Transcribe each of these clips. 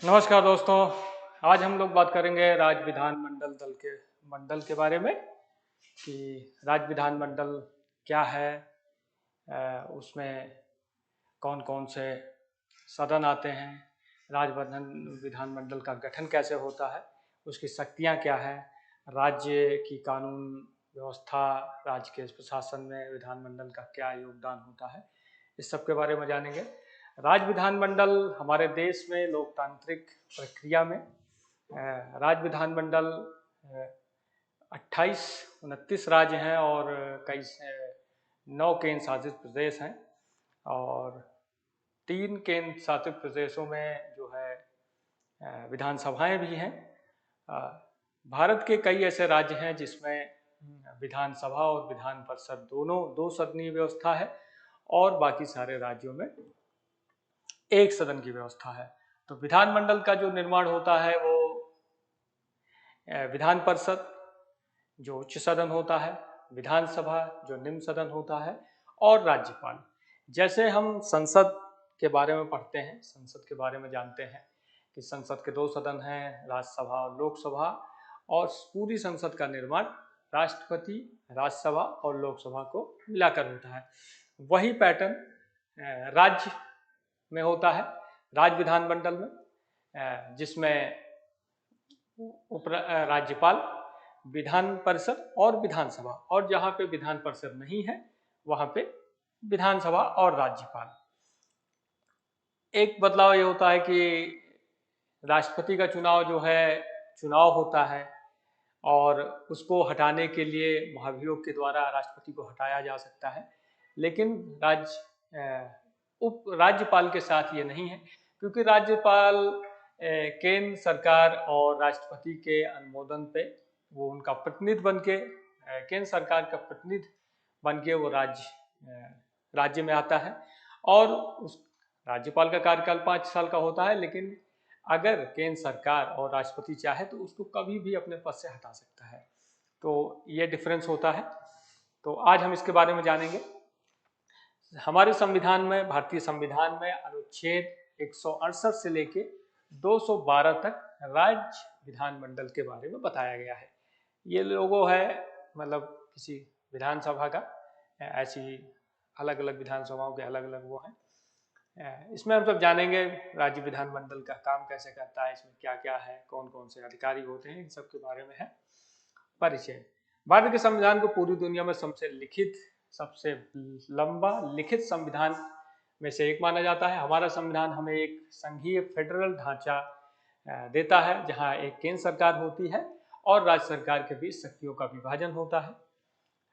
नमस्कार दोस्तों। आज हम लोग बात करेंगे राज्य विधान मंडल के बारे में कि राज्य विधान मंडल क्या है। उसमें कौन कौन से सदन आते हैं, विधान मंडल का गठन कैसे होता है, उसकी शक्तियां क्या है, राज्य की कानून व्यवस्था, राज्य के प्रशासन में विधानमंडल का क्या योगदान होता है, इस सब के बारे में जानेंगे। राज्य विधानमंडल हमारे देश में लोकतांत्रिक प्रक्रिया में राज्य विधानमंडल 28-29 राज्य हैं और कई 9 केंद्र शासित प्रदेश हैं और 3 केंद्र शासित प्रदेशों में जो है विधानसभाएं भी हैं। भारत के कई ऐसे राज्य हैं जिसमें विधानसभा और विधान परिषद दोनों 2 सदनीय व्यवस्था है और बाकी सारे राज्यों में 1 सदन की व्यवस्था है। तो विधानमंडल का जो निर्माण होता है वो विधान परिषद जो उच्च सदन होता है, विधानसभा जो निम्न सदन होता है और राज्यपाल। जैसे हम संसद के बारे में पढ़ते हैं, संसद के बारे में जानते हैं कि संसद के 2 सदन हैं, राज्यसभा और लोकसभा, और पूरी संसद का निर्माण राष्ट्रपति, राज्यसभा और लोकसभा को मिलाकर होता है। वही पैटर्न राज्य में होता है, राज्य विधानमंडल में, जिसमें राज्यपाल, विधान परिषद और विधानसभा, और जहां पे विधान परिषद नहीं है वहां पे विधानसभा और राज्यपाल। एक बदलाव ये होता है कि राष्ट्रपति का चुनाव होता है और उसको हटाने के लिए महाभियोग के द्वारा राष्ट्रपति को हटाया जा सकता है, लेकिन राज्यपाल के साथ ये नहीं है, क्योंकि राज्यपाल केंद्र सरकार और राष्ट्रपति के अनुमोदन पे वो उनका प्रतिनिधि बन के, केंद्र सरकार का प्रतिनिधि बन के वो राज्य में आता है और उस राज्यपाल का कार्यकाल 5 साल का होता है, लेकिन अगर केंद्र सरकार और राष्ट्रपति चाहे तो उसको कभी भी अपने पद से हटा सकता है। तो ये डिफरेंस होता है। तो आज हम इसके बारे में जानेंगे। हमारे संविधान में, भारतीय संविधान में अनुच्छेद 168 से लेके 212 तक राज्य विधानमंडल के बारे में बताया गया है। ये लोगो है, मतलब किसी विधानसभा का, ऐसी अलग अलग विधानसभाओं के अलग अलग वो हैं। इसमें हम सब जानेंगे राज्य विधानमंडल का काम कैसे करता है, इसमें क्या क्या है, कौन कौन से अधिकारी होते हैं, इन सब के बारे में है परिचय। भारत के संविधान को पूरी दुनिया में सबसे लंबा लिखित संविधान में से एक माना जाता है। हमारा संविधान हमें एक संघीय फेडरल ढांचा देता है, जहां एक केंद्र सरकार होती है और राज्य सरकार के बीच शक्तियों का विभाजन होता है।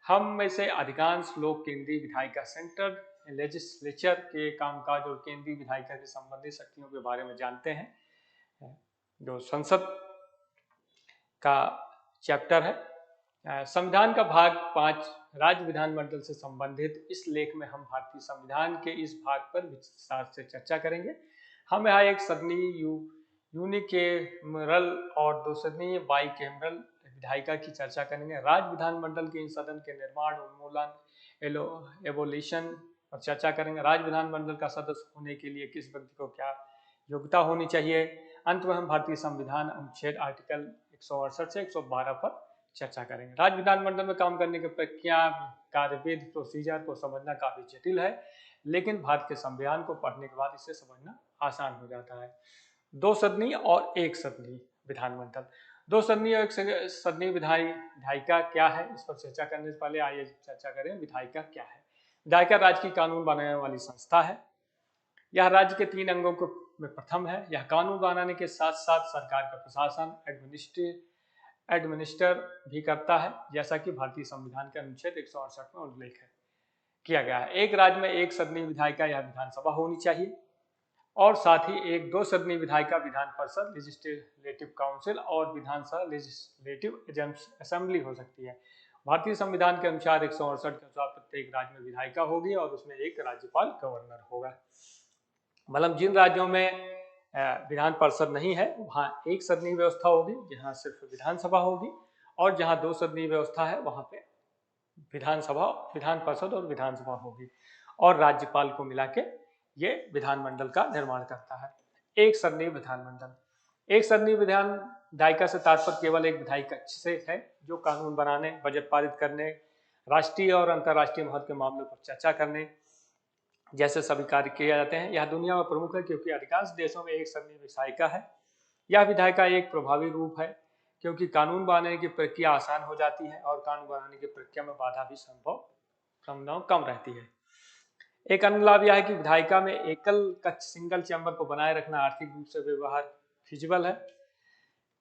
हम में से अधिकांश लोग केंद्रीय विधायिका, सेंट्रल लेजिस्लेचर के कामकाज और केंद्रीय विधायिका से संबंधित शक्तियों के बारे में जानते हैं। जो संसद का चैप्टर है, संविधान का भाग 5 राज्य विधानमंडल से संबंधित इस लेख में हम भारतीय संविधान के इस भाग पर विस्तार से चर्चा करेंगे। हम यहाँ एक सदनीय यूनिकेमरल और 2 सदनीय बाईकेमरल विधायिका की चर्चा करेंगे। राज्य विधानमंडल के इन सदन के निर्माण, उन्मूलन, एवोल्यूशन पर चर्चा करेंगे। राज्य विधानमंडल का सदस्य होने के लिए किस व्यक्ति को क्या योग्यता होनी चाहिए। अंत में हम भारतीय संविधान अनुच्छेद आर्टिकल 168 से 112 पर चर्चा करेंगे। राज्य विधानमंडल में काम करने की प्रक्रिया, कार्यविधि, प्रोसीजर को समझना काफी जटिल है, लेकिन भारत के संविधान को पढ़ने के बाद इसे समझना आसान हो जाता है। 2 सदनीय और 1 सदनीय विधानमंडल। 2 सदनीय और 1 सदनीय विधायिका क्या है, इस पर चर्चा करने से पहले आइए चर्चा करें विधायिका क्या है। विधायिका राज्य की कानून बनाने वाली संस्था है। यह राज्य के 3 अंगों में प्रथम है। यह कानून बनाने के साथ साथ सरकार का प्रशासन, एडमिनिस्टर भी करता है, जैसा कि भारतीय संविधान के अनुच्छेद 168 में उल्लेख किया गया है। एक राज्य में 1 सदनीय विधायिका या विधानसभा होनी चाहिए और साथ ही एक 2 सदनीय विधायिका विधान परिषद, लेजिस्लेटिव काउंसिल और विधानसभा लेजिस्लेटिव असेंबली हो सकती है। भारतीय संविधान के अनुसार 168 के अनुसार प्रत्येक राज्य में विधायिका होगी और उसमें एक राज्यपाल, गवर्नर होगा। मतलब जिन राज्यों में विधान परिषद नहीं है वहाँ 1 सदनीय व्यवस्था होगी, जहाँ सिर्फ विधानसभा होगी, और जहाँ 2 सदनीय व्यवस्था है वहाँ पे विधानसभा, विधान परिषद और विधानसभा होगी, और राज्यपाल को मिला के ये विधानमंडल का निर्माण करता है। एक सरनीय विधानमंडल। एक सरनीय विधायिका से तात्पर्य केवल एक विधायी कक्ष से है जो कानून बनाने, बजट पारित करने, राष्ट्रीय और अंतर्राष्ट्रीय महत्व के मामलों पर चर्चा करने जैसे सभी कार्य किए जाते हैं। यह दुनिया में प्रमुख है क्योंकि अधिकांश देशों में एक सरनीय विधायिका है। यह विधायिका एक प्रभावी रूप है क्योंकि कानून बनाने की प्रक्रिया आसान हो जाती है और कानून बनाने की प्रक्रिया में बाधा भी संभव कम रहती है। एक अन्य लाभ यह है कि विधायिका में एकल कक्ष सिंगल चैम्बर को बनाए रखना आर्थिक रूप से व्यवहार फिजिबल है।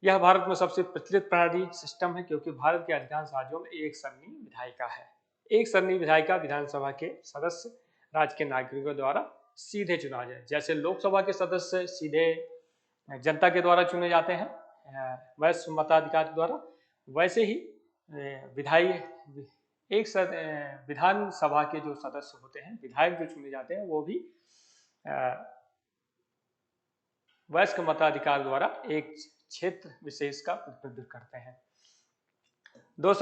यह भारत में सबसे प्रचलित प्रणाली सिस्टम है क्योंकि भारत के अधिकांश राज्यों में एक सरनीय विधायिका है। एक सरनीय विधायिका विधानसभा के सदस्य राज्य के नागरिकों द्वारा सीधे चुना जाए। जैसे लोकसभा के सदस्य सीधे जनता के द्वारा चुने जाते हैं वैश्य मताधिकार द्वारा, वैसे ही विधानसभा के जो सदस्य होते हैं, विधायक जो चुने जाते हैं, वो भी वयस्क मताधिकार द्वारा एक क्षेत्र विशेष का प्रतिनिधित्व करते हैं। दो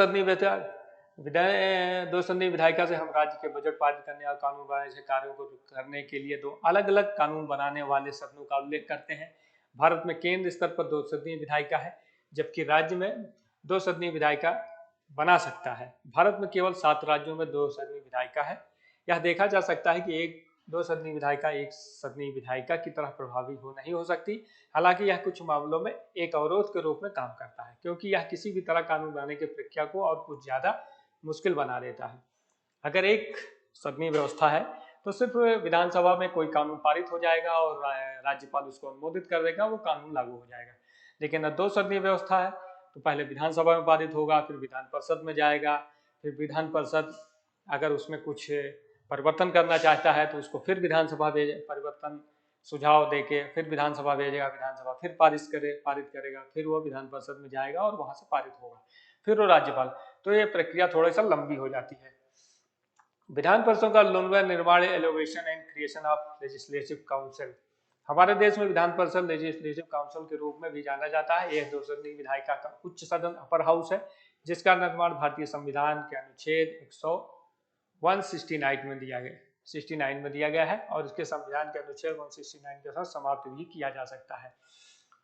सदनीय विधायिका से हम राज्य के बजट पारित करने और कानून बनाने से कार्यों को करने के लिए दो अलग अलग कानून बनाने वाले सदनों का उल्लेख करते हैं। भारत में केंद्र स्तर पर दो सदनीय विधायिका है जबकि राज्य में दो सदनीय विधायिका बना सकता है। भारत में केवल 7 राज्यों में दो सदनीय विधायिका है। यह देखा जा सकता है कि दो सदनीय विधायिका एक सदनीय विधायिका की तरह प्रभावी नहीं हो सकती। हालांकि यह कुछ मामलों में एक अवरोध के रूप में काम करता है क्योंकि यह किसी भी तरह कानून बनाने की प्रक्रिया को और कुछ ज्यादा मुश्किल बना देता है। अगर एक सदनीय व्यवस्था है तो सिर्फ विधानसभा में कोई कानून पारित हो जाएगा और राज्यपाल उसको अनुमोदित कर देगा, वो कानून लागू हो जाएगा। लेकिन दो सदनीय व्यवस्था है तो पहले विधानसभा में पारित होगा, फिर विधान परिषद में जाएगा, फिर विधान परिषद अगर उसमें कुछ परिवर्तन करना चाहता है तो उसको फिर विधानसभा परिवर्तन सुझाव देके फिर विधानसभा भेजेगा, विधानसभा फिर पारित करेगा, फिर वो विधान परिषद में जाएगा और वहां से पारित होगा, फिर वो राज्यपाल। तो ये प्रक्रिया थोड़ा सा लंबी हो जाती है। विधान परिषद का निर्माण, elevation and creation of legislative council. हमारे देश में विधान परिषद लेजिस्लेटिव काउंसिल के रूप में भी जाना जाता है। यह दो सदनीय विधायिका का उच्च सदन अपर हाउस है जिसका निर्माण भारतीय संविधान के अनुच्छेद 169 में दिया गया है और इसके संविधान के अनुच्छेद 169 के साथ समाप्त भी किया जा सकता है।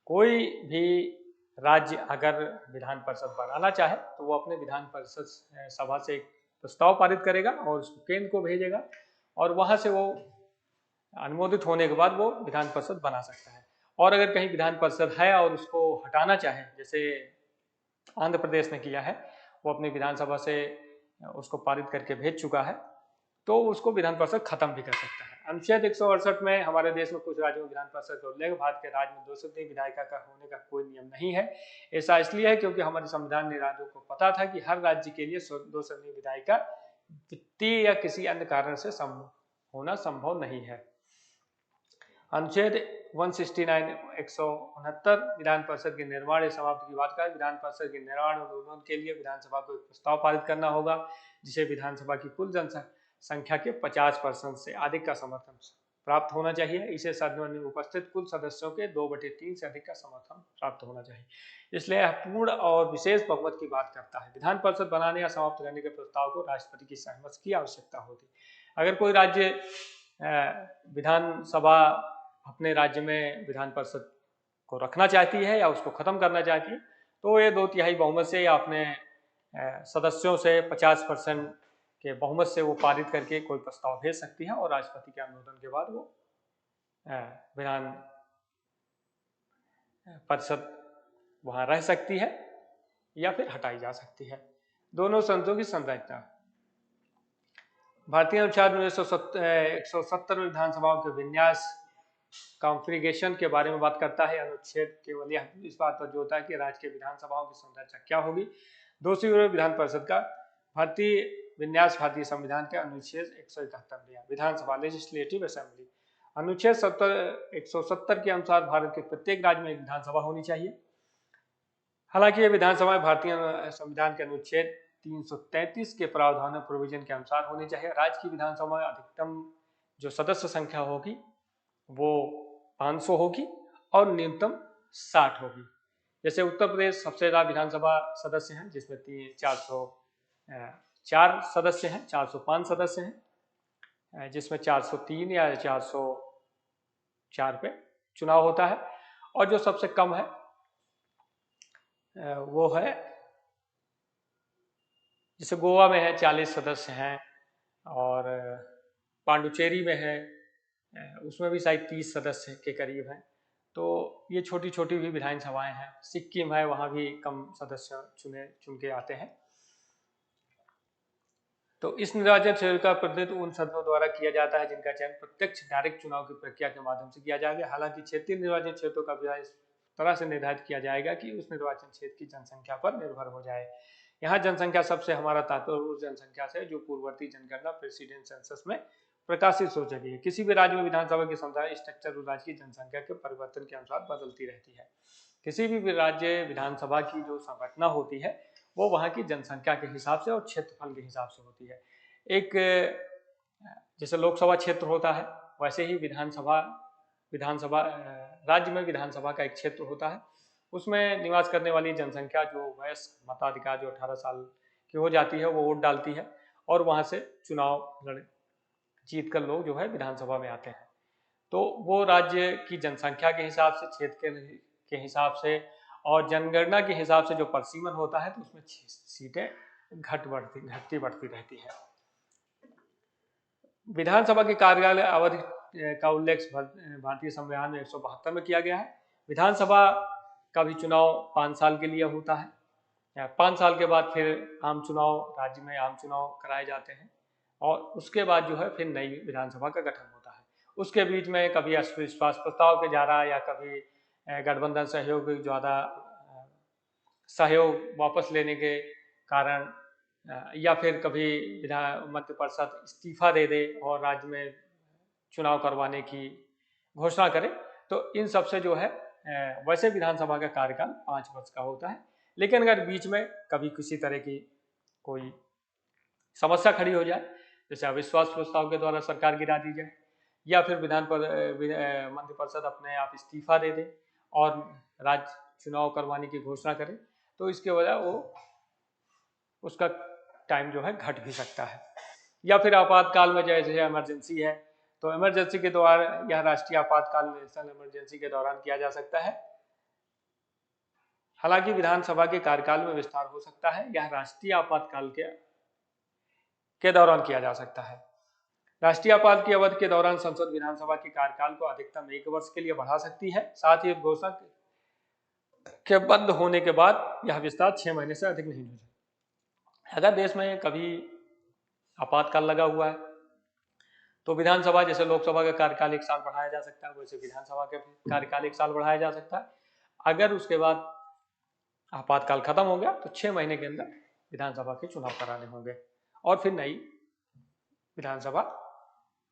कोई भी राज्य अगर विधान परिषद बनाना चाहे तो वो अपने विधान परिषद सभा से एक प्रस्ताव पारित करेगा और उसको केंद्र को भेजेगा और वहां से वो अनुमोदित होने के बाद वो विधान परिषद बना सकता है। और अगर कहीं विधान परिषद है और उसको हटाना चाहे, जैसे आंध्र प्रदेश ने किया है, वो अपनी विधानसभा से उसको पारित करके भेज चुका है, तो उसको विधान परिषद खत्म भी कर सकता है। अनुच्छेद 168 में हमारे देश में कुछ राज्यों में विधान परिषद का उल्लेख भारत के राज्य में दो सदनीय विधायिका का होने का कोई नियम नहीं है। ऐसा इसलिए है क्योंकि हमारे संविधान निर्माताओं को पता था कि हर राज्य के लिए दो सदनीय विधायिका वित्तीय या किसी अन्य कारण से होना संभव नहीं है। अनुच्छेद 169 विधान परिषद के निर्माण समाप्ति की बात करें। विधान परिषद के निर्माण और के लिए विधानसभा को एक प्रस्ताव पारित करना होगा जिसे विधानसभा की कुल जनसंख्या के 50% से अधिक का समर्थन प्राप्त होना चाहिए। इसे सदन में उपस्थित कुल सदस्यों के 2/3 से अधिक का समर्थन प्राप्त होना चाहिए। इसलिए यह पूर्ण और विशेष बहुमत की बात करता है। विधान परिषद बनाने या समाप्त करने के प्रस्ताव को राष्ट्रपति की सहमति की आवश्यकता होती है। अगर कोई राज्य विधानसभा अपने राज्य में विधान परिषद को रखना चाहती है या उसको खत्म करना चाहती है तो ये 2/3 बहुमत से या अपने सदस्यों से 50% के बहुमत से वो पारित करके कोई प्रस्ताव भेज सकती है और राष्ट्रपति के अनुमोदन के बाद वो विधान परिषद वहां रह सकती है या फिर हटाई जा सकती है। दोनों संसदों की संरचना। भारतीय अनुच्छेद 170 में विधानसभाओं के विन्यास कॉन्फ़िगरेशन के बारे में बात करता है। अनुच्छेद केवल यह इस बात पर जोर देता है कि राज्य के विधानसभाओं की संरचना क्या होगी। दूसरी ओर विधान परिषद का भारतीय विन्यास भारतीय संविधान के अनुच्छेद 171 दिया। विधानसभा लेजिस्लेटिव असेंबली। अनुच्छेद 170 के अनुसार भारत के प्रत्येक राज्य में एक विधानसभा होनी चाहिए। हालांकि ये विधानसभा भारतीय संविधान के अनुच्छेद 333 के प्रावधानों प्रोविजन के अनुसार होनी चाहिए। राज्य की विधानसभा में अधिकतम जो सदस्य संख्या होगी वो 500 होगी और न्यूनतम 60 होगी। जैसे उत्तर प्रदेश सबसे ज्यादा विधानसभा सदस्य हैं जिसमें 404 सदस्य हैं, 405 सदस्य हैं, जिसमें 403 या 404 पे चुनाव होता है। और जो सबसे कम है वो है, जैसे गोवा में है 40 सदस्य हैं, और पांडुचेरी में है उसमें भी शायद 30 सदस्य के करीब हैं। तो ये छोटी छोटी भी विधानसभाएं हैं। सिक्किम है, वहाँ भी कम सदस्य चुन के आते हैं। तो इस निर्वाचन क्षेत्र का प्रतिनिधित्व उन सदस्यों द्वारा किया जाता है जिनका चयन प्रत्यक्ष डायरेक्ट चुनाव की प्रक्रिया के माध्यम से किया जाएगा। हालांकि क्षेत्रीय निर्वाचन क्षेत्रों का व्यय इस तरह से निर्धारित किया जाएगा कि उस निर्वाचन क्षेत्र की जनसंख्या पर निर्भर हो जाए। यहाँ जनसंख्या शब्द हमारा तात्पर्य उस जनसंख्या से जो पूर्ववर्ती जनगणना प्रेसिडेंट सेंसस में प्रकाशित हो सके। किसी भी राज्य में विधानसभा की संख्या स्ट्रक्चर उस राज्य की जनसंख्या के परिवर्तन के अनुसार बदलती रहती है। किसी भी राज्य विधानसभा की जो संरचना होती है वो वहाँ की जनसंख्या के हिसाब से और क्षेत्रफल के हिसाब से होती है। एक जैसे लोकसभा क्षेत्र होता है वैसे ही विधानसभा राज्य में विधानसभा का एक क्षेत्र होता है। उसमें निवास करने वाली जनसंख्या जो वयस्क मताधिकार जो 18 साल की हो जाती है वो वोट डालती है और वहाँ से चुनाव जीत कर लोग जो है विधानसभा में आते हैं। तो वो राज्य की जनसंख्या के हिसाब से, क्षेत्र के हिसाब से और जनगणना के हिसाब से जो परिसीमन होता है तो उसमें सीटें घटती बढ़ती रहती है। विधानसभा के कार्यकाल अवधि का उल्लेख भारतीय संविधान में 172 में किया गया है। विधानसभा का भी चुनाव 5 साल के लिए होता है। 5 साल के बाद फिर आम चुनाव, राज्य में आम चुनाव कराए जाते हैं और उसके बाद जो है फिर नई विधानसभा का गठन होता है। उसके बीच में कभी अविश्वास प्रस्ताव के जा रहा है या कभी गठबंधन सहयोग ज़्यादा सहयोग वापस लेने के कारण या फिर कभी विधान मंत्रिपरिषद इस्तीफा दे दे और राज्य में चुनाव करवाने की घोषणा करे। तो इन सब से जो है वैसे विधानसभा का कार्यकाल 5 वर्ष का होता है। लेकिन अगर बीच में कभी किसी तरह की कोई समस्या खड़ी हो जाए, जैसे अविश्वास प्रस्ताव के द्वारा सरकार गिरा दी जाए या फिर मंत्रिपरिषद अपने आप इस्तीफा दे दे और राज्य चुनाव करवाने की घोषणा करे, तो इसके वजह वो उसका टाइम जो है घट भी सकता है। या फिर आपातकाल में जैसे इमरजेंसी है तो इमरजेंसी के दौरान यह राष्ट्रीय आपातकाल नेशनल इमरजेंसी के दौरान किया जा सकता है। हालांकि विधानसभा के कार्यकाल में विस्तार हो सकता है, यह राष्ट्रीय आपातकाल के दौरान किया जा सकता है। राष्ट्रीय आपात की अवधि के दौरान संसद विधानसभा के कार्यकाल को अधिकतम 1 वर्ष के लिए बढ़ा सकती है। साथ ही घोषणा के बंद होने के बाद यह विस्तार 6 महीने से अधिक नहीं हो सकता। अगर देश में कभी आपातकाल लगा हुआ है तो विधानसभा, जैसे लोकसभा का कार्यकाल 1 साल बढ़ाया जा सकता है, वैसे विधानसभा का कार्यकाल 1 साल बढ़ाया जा सकता है। अगर उसके बाद आपातकाल खत्म हो गया तो 6 महीने के अंदर विधानसभा के चुनाव कराने होंगे और फिर नई विधानसभा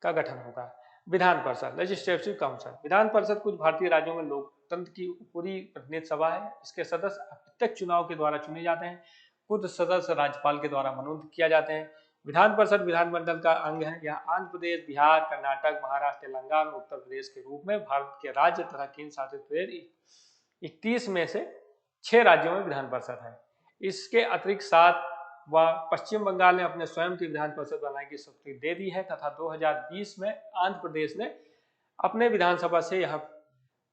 का गठन होगा। Vidhan Parishad, legislative council. विधान परिषद कुछ भारतीय राज्यों में लोकतंत्र की पूरी प्रतिनिधि सभा है। इसके सदस्य अप्रत्यक्ष चुनाव के द्वारा चुने जाते हैं। कुछ सदस्य राज्यपाल के द्वारा मनोनीत किया जाते हैं। विधान परिषद विधानमंडल का अंग है। यह आंध्र प्रदेश, बिहार, कर्नाटक, महाराष्ट्र, तेलंगाना और उत्तर प्रदेश के रूप में भारत के राज्य तथा केंद्र शासित प्रदेश 31 में से 6 राज्यों में विधान परिषद है। इसके अतिरिक्त 7 व पश्चिम बंगाल ने अपने स्वयं की विधान परिषद बनाने की स्वीकृति दे दी है तथा 2020 में आंध्र प्रदेश ने अपने विधानसभा से यह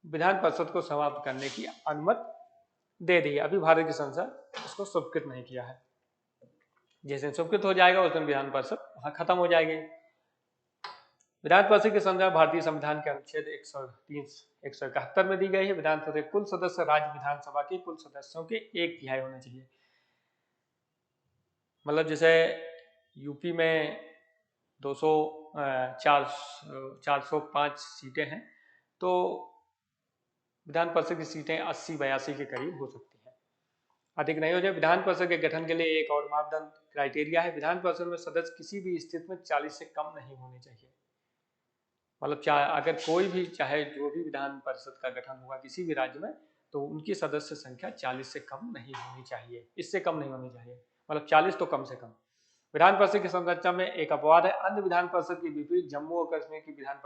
विधान परिषद को समाप्त करने की अनुमति दे दी है। अभी भारत की संसद इसको स्वीकृत नहीं किया है। जैसे स्वीकृत हो जाएगा उस दिन विधान परिषद वहां खत्म हो जाएगी। विधान परिषद की संख्या भारतीय संविधान के अनुच्छेद 171 में दी गई है। विधान परिषद के कुल सदस्य राज्य विधानसभा के कुल सदस्यों के 1/3 होने चाहिए। मतलब जैसे यूपी में 405 सीटें हैं तो विधान परिषद की सीटें 80-82 के करीब हो सकती हैं, अधिक नहीं हो जाए। विधान परिषद के गठन के लिए एक और मापदंड क्राइटेरिया है। विधान परिषद में सदस्य किसी भी स्थिति में 40 से कम नहीं होने चाहिए। मतलब अगर कोई भी चाहे जो भी विधान परिषद का गठन हुआ किसी भी राज्य में तो उनकी सदस्य संख्या 40 से कम नहीं होनी चाहिए, इससे कम नहीं होनी चाहिए, मतलब 40 तो कम से कम। विधान परिषद की संरचना में एक अपवाद है। अन्य विधान परिषद के विपरीत जम्मू और कश्मीर की विधान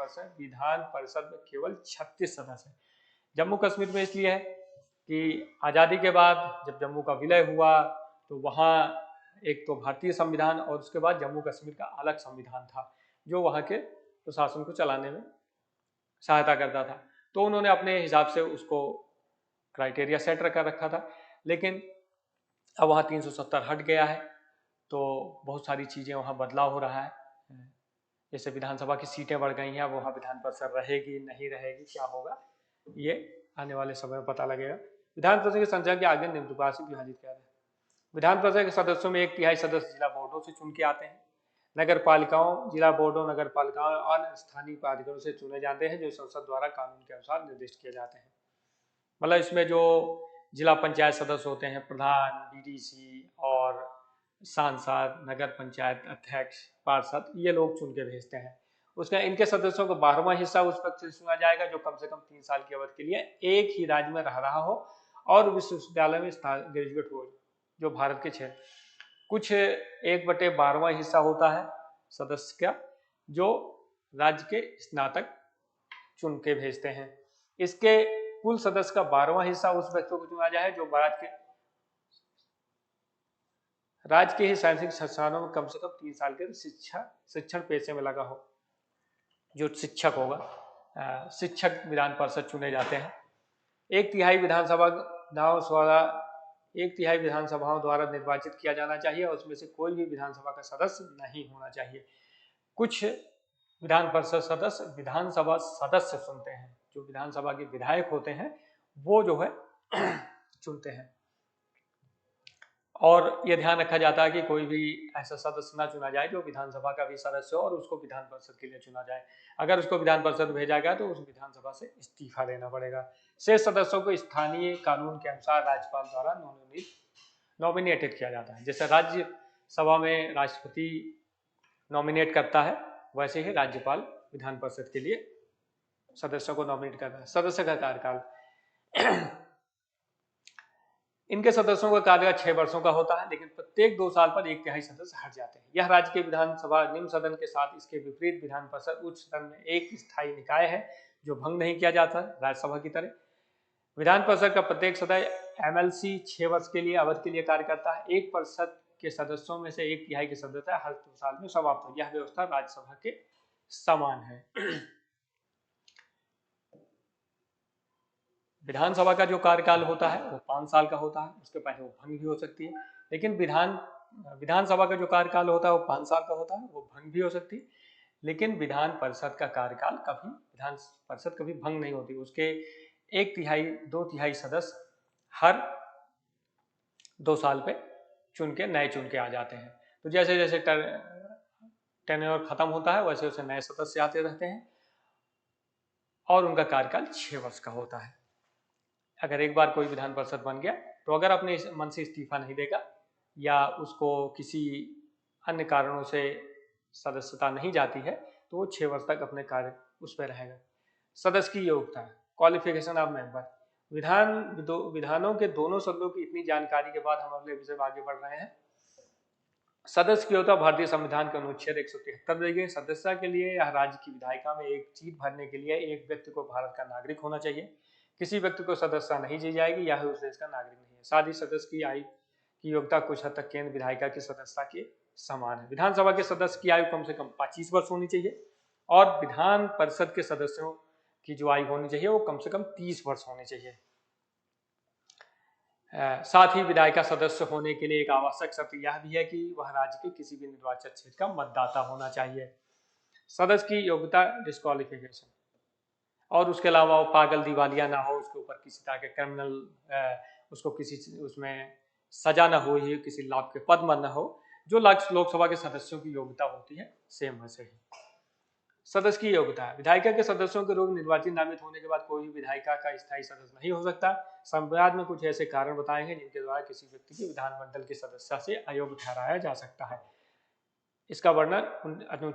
परिषद में केवल 36 सदस्य है। जम्मू कश्मीर में इसलिए है कि आज़ादी के बाद जब जम्मू का विलय हुआ तो वहाँ एक तो भारतीय संविधान और उसके बाद जम्मू कश्मीर का अलग संविधान था जो वहाँ के प्रशासन को चलाने में सहायता करता था। तो उन्होंने अपने हिसाब से उसको क्राइटेरिया सेट रखा था। लेकिन अब वहाँ 370 हट गया है, तो बहुत सारी चीज़ें वहाँ बदलाव हो रहा है। जैसे विधानसभा की सीटें बढ़ गई हैं, अब वहाँ विधान परिषद रहेगी नहीं रहेगी, क्या होगा, ये आने वाले समय में पता लगेगा। विधान परिषद की संख्या के आगे निम्न प्रकार से विभाजित किया है। विधान परिषद के सदस्यों में 1/3 सदस्य जिला बोर्डों से चुन के आते हैं। नगर पालिकाओं, जिला बोर्डों, नगर पालिकाओं और स्थानीय प्राधिकरणों से चुने जाते हैं, जो संसद द्वारा कानून के अनुसार निर्दिष्ट किए जाते हैं। मतलब इसमें जो जिला पंचायत सदस्य होते हैं, प्रधान, बीडीसी और सांसद, नगर पंचायत अध्यक्ष, पार्षद, ये लोग चुन के भेजते हैं। उसमें इनके सदस्यों को 12वां हिस्सा उस व्यक्ति से चुना जाएगा जो कम से कम 3 साल की अवधि के लिए एक ही राज्य में रह रहा हो और विश्वविद्यालय में ग्रेजुएट हो, जो भारत के क्षेत्र। कुछ 1/12वां हिस्सा होता है सदस्य का, जो राज्य के स्नातक चुन के भेजते हैं। इसके कुल सदस्य का 12वां हिस्सा उस व्यक्ति को चुना जाए जो राज्य के ही शैक्षणिक संस्थानों में कम से कम 3 साल के शिक्षण पेशे में लगा हो, जो शिक्षक होगा। शिक्षक विधान परिषद चुने जाते हैं। 1/3 विधानसभाओं द्वारा निर्वाचित किया जाना चाहिए और उसमें से कोई भी विधानसभा का सदस्य नहीं होना चाहिए। कुछ विधान परिषद सदस्य विधानसभा सदस्य चुनते हैं, जो विधानसभा के विधायक होते हैं वो जो है चुनते हैं। और यह ध्यान रखा जाता है कि कोई भी ऐसा सदस्य ना चुना जाए जो विधानसभा का भी सदस्य हो और उसको विधान परिषद के लिए चुना जाए। अगर उसको विधान परिषद भेजा गया तो उस विधानसभा से इस्तीफा देना पड़ेगा। शेष सदस्यों को स्थानीय कानून के अनुसार राज्यपाल द्वारा नॉमिनेटेड किया जाता है। जैसे राज्यसभा में राष्ट्रपति नॉमिनेट करता है, वैसे ही राज्यपाल विधान परिषद के लिए सदस्यों को नॉमिनेट करता है। सदस्य का कार्यकाल इनके सदस्यों का कार्यकाल 6 वर्षों का होता है, लेकिन प्रत्येक 2 साल पर 1/3 सदस्य हट जाते हैं। यह राज्य के विधानसभा निम्न सदन के साथ इसके विपरीत विधान परिषद उच्च सदन में एक स्थायी निकाय है जो भंग नहीं किया जाता राज्यसभा की तरह। विधान परिषद का प्रत्येक सदस्य एमएलसी 6 वर्ष के लिए अवधि के लिए कार्य करता है। एक परिषद के सदस्यों में से 1/3 के सदस्य हर 2 साल में समाप्त हो। यह व्यवस्था राज्यसभा के समान है। विधानसभा का जो कार्यकाल होता है वो 5 साल का होता है, उसके पहले वो भंग भी हो सकती है। लेकिन विधानसभा का जो कार्यकाल होता है वो 5 साल का होता है, वो भंग भी हो सकती है। लेकिन विधान परिषद का कार्यकाल विधान परिषद कभी भंग नहीं होती। उसके 1/3 2/3 सदस्य हर 2 साल पे नए चुन के आ जाते हैं। तो जैसे जैसे टेन्योर खत्म होता है वैसे वैसे नए सदस्य आते रहते हैं और उनका कार्यकाल 6 वर्ष का होता है। अगर एक बार कोई विधान परिषद बन गया तो अगर अपने मन से इस्तीफा नहीं देगा या उसको किसी अन्य कारणों से सदस्यता नहीं जाती है तो वो 6 वर्ष तक अपने कार्य उस पर रहेगा। सदस्य की योग्यता, क्वालिफिकेशन ऑफ मेंबर। विधानों के दोनों सदनों की इतनी जानकारी के बाद हम अगले विषय में आगे बढ़ रहे हैं। सदस्य की योग्यता भारतीय संविधान के अनुच्छेद 173 दी गई। सदस्यता के लिए या राज्य की विधायिका में एक सीट भरने के लिए एक व्यक्ति को भारत का नागरिक होना चाहिए। किसी व्यक्ति को सदस्यता नहीं दी जाएगी या उस देश का नागरिक नहीं है। साथ ही सदस्य की आयु की योग्यता कुछ हद तक केंद्र विधायिका की सदस्यता के समान है। विधानसभा के सदस्य की आयु कम से कम 25 वर्ष होनी चाहिए और विधान परिषद के सदस्यों की जो आयु होनी चाहिए वो कम से कम 30 वर्ष होनी चाहिए। साथ ही विधायिका सदस्य होने के लिए एक आवश्यक शर्त यह भी है कि वह राज्य के किसी भी निर्वाचन क्षेत्र का मतदाता होना चाहिए। सदस्य की योग्यता, डिस्क्वालिफिकेशन, और उसके अलावा वो पागल दिवालिया ना हो, उसके ऊपर किसी तरह के क्रिमिनल उसको किसी उसमें सजा ना हो, ये किसी लाभ के पद में ना हो, जो लोकसभा के सदस्यों की योग्यता होती है सेम वैसे ही। सदस्य की योग्यता, विधायिका के सदस्यों के रूप में निर्वाचित नामित होने के बाद कोई भी विधायिका का स्थायी सदस्य नहीं हो सकता। संविधान में कुछ ऐसे कारण बताए हैं जिनके द्वारा किसी व्यक्ति की विधानमंडल की सदस्यता से अयोग्य ठहराया जा सकता है। इसका वर्णन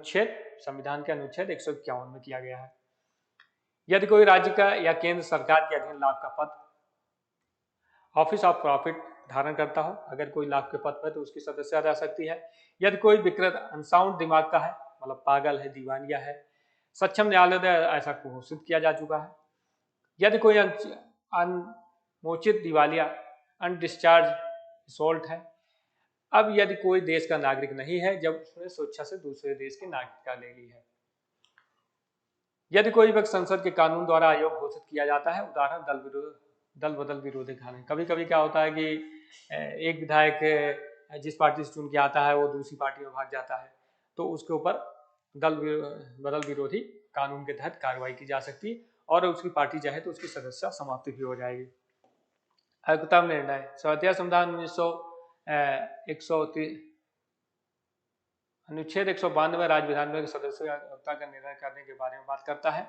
संविधान के अनुच्छेद 151 में किया गया है। यदि कोई राज्य का या केंद्र सरकार के अधीन लाभ का पद, ऑफिस ऑफ प्रॉफिट धारण करता हो, अगर कोई लाभ के पद पर तो उसकी सदस्यता जा सकती है। यदि कोई विकृत अनसाउंड दिमाग का है, मतलब पागल है, दीवानिया है, सक्षम न्यायालय द्वारा ऐसा घोषित किया जा चुका है। यदि कोई अनमोचित दिवालिया, अनडिस्चार्ज असॉल्ट है। अब यदि कोई देश का नागरिक नहीं है जब उसने स्वेच्छा से दूसरे देश की नागरिकता ले ली है। यदि कोई व्यक्ति संसद के कानून द्वारा अयोग्य घोषित किया जाता है, उदाहरण दल बदल विरोधी कानून। कभी कभी क्या होता है कि एक विधायक जिस पार्टी से चुन के आता है वो दूसरी पार्टी में भाग जाता है, तो उसके ऊपर दल बदल विरोधी कानून के तहत कार्रवाई की जा सकती है और उसकी पार्टी चाहे तो उसकी सदस्यता समाप्ति भी हो जाएगी। अयोग्यता निर्णय, भारतीय संविधान अनुच्छेद 192 राज्य विधानसभा के सदस्यों की अयोग्यता का निर्णय करने के बारे में बात करता है।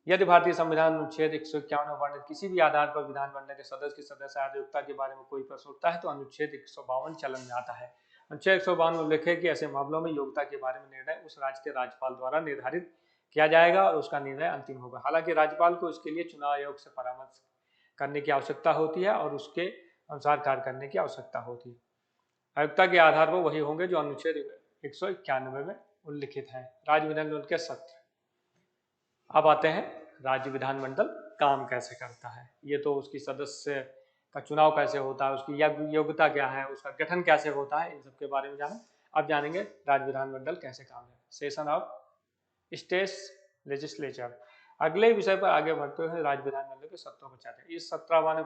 यदि भारतीय संविधान अनुच्छेद 151 में वर्णित किसी भी आधार पर विधानमंडल के सदस्य की सदस्य अयोग्यता के बारे में कोई प्रश्न उठता है तो अनुच्छेद 152 चलन में आता है। अनुच्छेद 152 में उल्लेख है कि ऐसे मामलों में योग्यता के बारे में निर्णय उस राज्य के राज्यपाल द्वारा निर्धारित किया जाएगा और उसका निर्णय अंतिम होगा। हालांकि राज्यपाल को इसके लिए चुनाव आयोग से परामर्श करने की आवश्यकता होती है और उसके अनुसार कार्य करने की आवश्यकता होती है। अयोग्यता के आधार पर वही होंगे जो अनुच्छेद 191 में उल्लिखित है। राज्य विधानमंडल के सत्र। अब आते हैं राज्य विधानमंडल काम कैसे करता है। ये तो उसकी सदस्य का चुनाव कैसे होता है, उसकी योग्यता क्या है, उसका गठन कैसे होता है, इन सब के बारे में जाना। अब जानेंगे राज्य विधानमंडल कैसे काम है। Session of state legislature. अगले विषय पर आगे बढ़ते हुए राज्य विधानमंडल के सत्रों पर चर्चा। इस सत्रावान में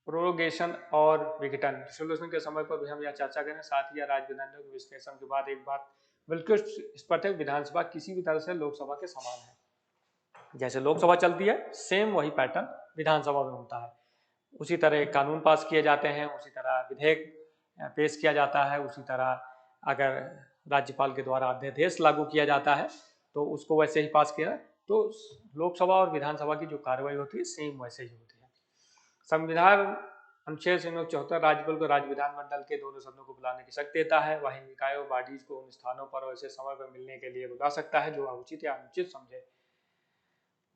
प्रोरोगेशन और विघटन रिजोल्यूशन के समय पर भी हम यह चर्चा करें। साथ ही राज्य विधानमंडल के विश्लेषण के बाद एक बात बिल्कुल स्पष्ट है, विधानसभा किसी भी तरह से लोकसभा के समान है। जैसे लोकसभा चलती है सेम वही पैटर्न विधानसभा में होता है। उसी तरह कानून पास किए जाते हैं, उसी तरह विधेयक पेश किया जाता है, उसी तरह अगर राज्यपाल के द्वारा अध्यादेश लागू किया जाता है तो उसको वैसे ही पास किया। तो लोकसभा और विधानसभा की जो कार्रवाई होती है सेम वैसे ही होती है। संविधान अनुच्छेद 74 राज्यपाल को राज्य विधानमंडल के दोनों सदनों को बुलाने की शक्ति देता है। वही निकायों बॉडीज को उन स्थानों पर वैसे समय पर मिलने के लिए बुला सकता है जो उचित या अनुचित समझे,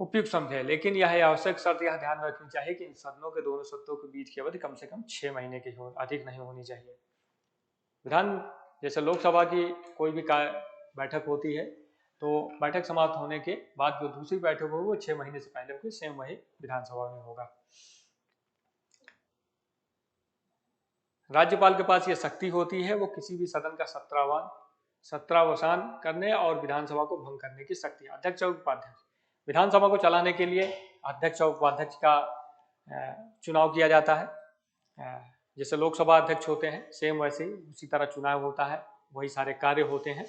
उपयुक्त समझे। लेकिन यह आवश्यक शर्त यह ध्यान रखनी चाहिए कि इन सदनों के दोनों सत्रों के बीच की अवधि कम से कम 6 महीने की हो, अधिक नहीं होनी चाहिए। विधान जैसे लोकसभा की कोई भी बैठक होती है तो बैठक समाप्त होने के बाद जो दूसरी बैठक होगी वो 6 महीने से पहले होगी, सेम वही विधानसभा में होगा। राज्यपाल के पास ये शक्ति होती है, वो किसी भी सदन का सत्रावसान करने और विधानसभा को भंग करने की शक्ति। अध्यक्ष और उपाध्यक्ष। विधानसभा को चलाने के लिए अध्यक्ष और उपाध्यक्ष का चुनाव किया जाता है। जैसे लोकसभा अध्यक्ष होते हैं सेम वैसे ही उसी तरह चुनाव होता है, वही सारे कार्य होते हैं।